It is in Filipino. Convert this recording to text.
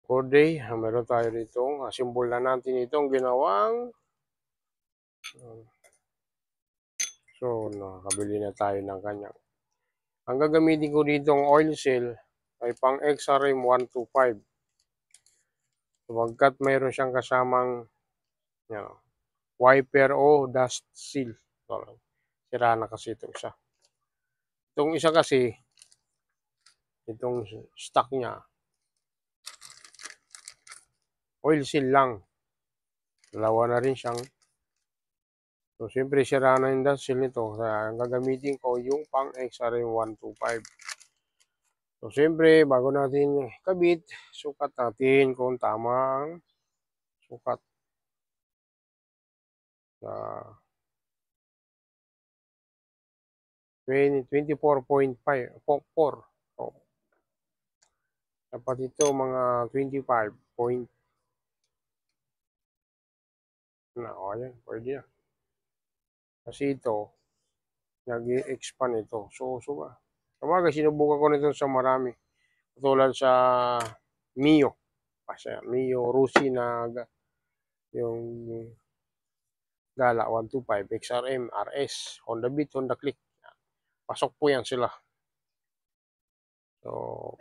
For day, meron tayo dito. Simbol na natin itong ginawang. So, nakabili na tayo ng kanyang. Ang gagamitin ko dito ang oil seal ay pang XRM 125. Sapagkat mayroon siyang kasamang wiper o dust seal. So, sira na kasi ito isa. Itong isa kasi, itong stock niya, oil seal lang. Dalawa na rin siyang. So, siyempre, sira na yung dust seal nito. Kaya, ang gagamitin ko yung pang XRM 125. So, siyempre, bago natin kabit, sukat natin kung tama ang sukat sa 24.4. So, dapat ito mga 25 point na. O, ayan, pwede na. Kasi ito, nag-expand ito. So, kumbaga, sinubukan ko nito sa marami. Tulad sa Mio. Kasi Mio Rusi na yung Gala 125, XRM, RS, Honda Beat, Honda Click. Pasok po yan sila. So,